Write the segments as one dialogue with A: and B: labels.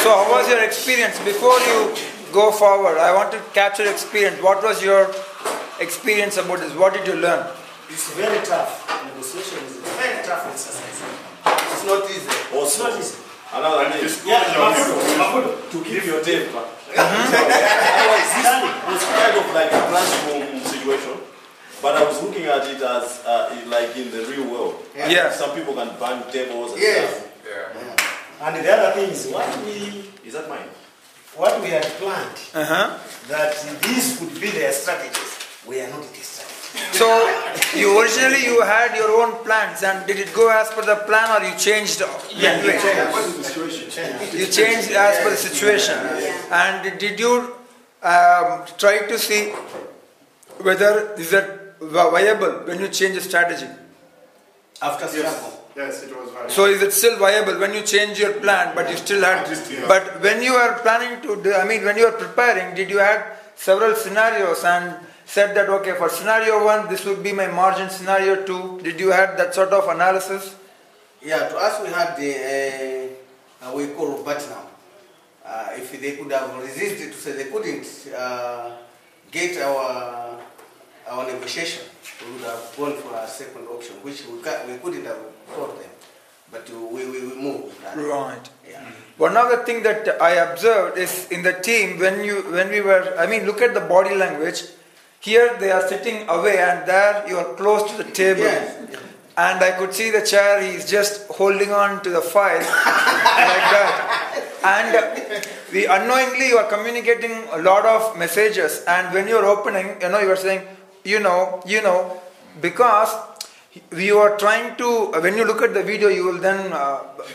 A: So how was your experience? Before you go forward, I want to capture your experience. What was your experience about this? What did you learn?
B: It's very tough. Negotiation is a very tough exercise. It's not easy. It's not easy.
C: Another thing.
B: To keep your temper.
C: It was kind of like a classroom situation, but I was looking at it as like in the real world.
A: Yeah.
C: Some people can bang tables and
B: Yes.
C: stuff.
B: Yeah. And the other thing is
C: Is that mine?
B: what we had planned, that these would be their strategies. We are not the strategy.
A: So you originally you had your own plans, and did it go as per the plan, or you changed?
B: Yeah,
A: midway? You changed as per the situation. And did you try to see whether is that viable when you change the strategy?
B: After struggle.
D: Yes, it was viable.
A: So is it still viable when you change your plan, but you still had? But when you are planning to do, I mean, when you are preparing, did you have several scenarios and said that, okay, for scenario 1, this would be my margin, scenario 2, did you have that sort of analysis?
B: Yeah, to us we had the, we call Robert now. If they could have resisted to say they couldn't get our negotiation, we would have gone for a second option, which we couldn't have told them. But we moved.
A: Right.
B: Yeah.
A: One other thing that I observed is in the team, when we were, I mean, look at the body language. Here they are sitting away, and there you are close to the table.
B: Yes.
A: And I could see the chair, he's just holding on to the file like that. And we unknowingly you are communicating a lot of messages, and when you're opening, you are saying, because you are trying to, when you look at the video, you will then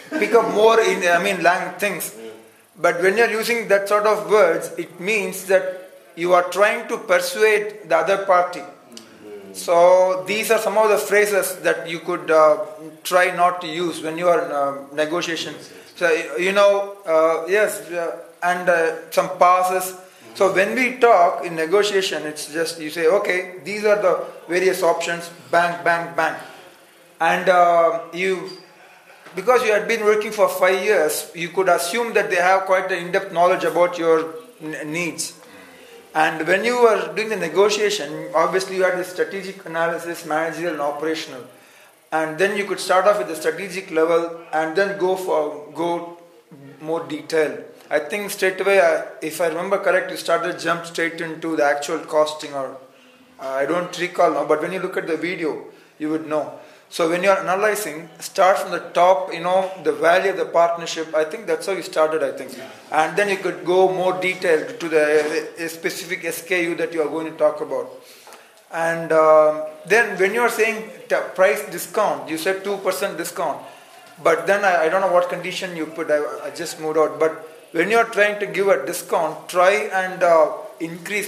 A: pick up more things. But when you're using that sort of words, it means that you are trying to persuade the other party. So these are some of the phrases that you could try not to use when you are in negotiation. So, and some pauses. So when we talk in negotiation, it's just you say, okay, these are the various options, bang, bang, bang. And because you had been working for 5 years, you could assume that they have quite an in-depth knowledge about your needs. And when you were doing the negotiation, obviously you had the strategic analysis, managerial and operational. And then you could start off with the strategic level and then go more detailed. I think straight away, if I remember correct, you jump straight into the actual costing, or I don't recall now, but when you look at the video, you would know. So when you are analyzing, start from the top, the value of the partnership. I think that's how you started, I think. And then you could go more detailed to the specific SKU that you are going to talk about. And then when you are saying price discount, you said 2% discount. But then I don't know what condition you put, I just moved out. But when you are trying to give a discount, try and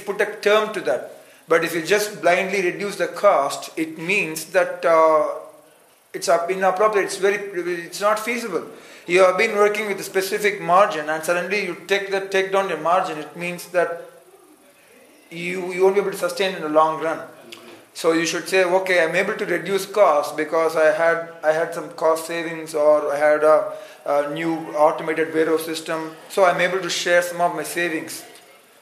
A: put a term to that. But if you just blindly reduce the cost, it means that it's inappropriate. It's not feasible. You have been working with a specific margin, and suddenly you take down your margin. It means that you won't be able to sustain in the long run. So you should say, okay, I'm able to reduce costs because I had some cost savings, or I had a new automated warehouse system. So I'm able to share some of my savings.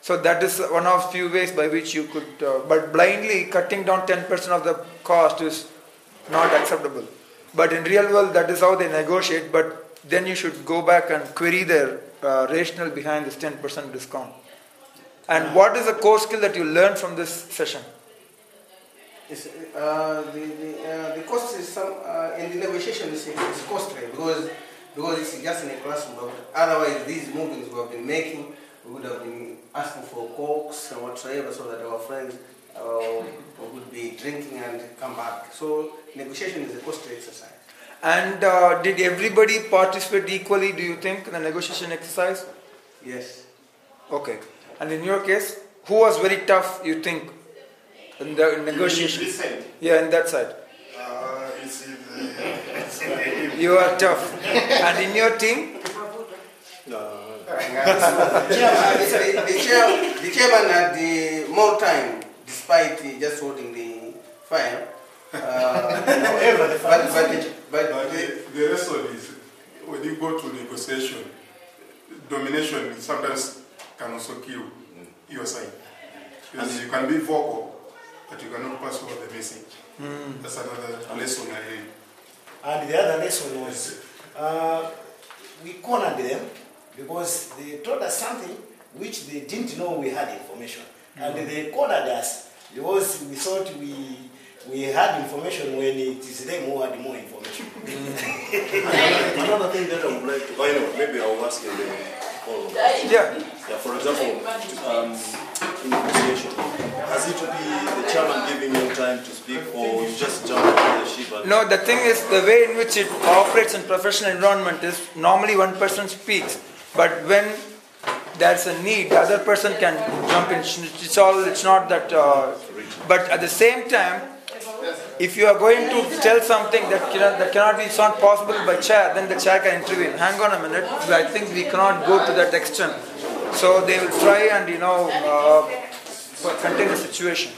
A: So that is one of few ways by which you could, but blindly cutting down 10% of the cost is not acceptable. But in real world, that is how they negotiate. But then you should go back and query their rationale behind this 10% discount. And what is the core skill that you learned from this session?
B: The cost is in the negotiation is costly because it's just in a classroom. But otherwise, these movements we have been making, we would have been asking for cokes and whatsoever, so that our friends would be drinking and come back. So negotiation is a costly exercise.
A: And did everybody participate equally, do you think, in the negotiation exercise?
B: Yes.
A: Okay. And in your case, who was very tough, you think, in the negotiation?
D: This side?
A: Yeah, in that side. You are tough. And in your team?
C: No.
B: The chairman had more time, despite just holding the file.
D: However, the rest of this, when you go to negotiation, domination sometimes can also kill your side. Because you can be vocal, but you cannot pass over the message. That's another lesson I learned.
E: And the other lesson was we cornered them because they told us something which they didn't know we had information. And they cornered us because we thought we had information when it is them who had more information.
C: Another thing that I would like to, maybe I'll ask you then.
A: Yeah.
C: Yeah, for example, in negotiation, has it to be the chairman giving you time to speak, or you just jump on the ship?
A: No, the thing is, the way in which it operates in professional environment is normally one person speaks, but when there's a need, the other person can jump in. It's not that. But at the same time, if you are going to tell something that cannot be, it's not possible by chair, then the chair can intervene. Hang on a minute, I think we cannot go to that extent. So they will try and contain the situation.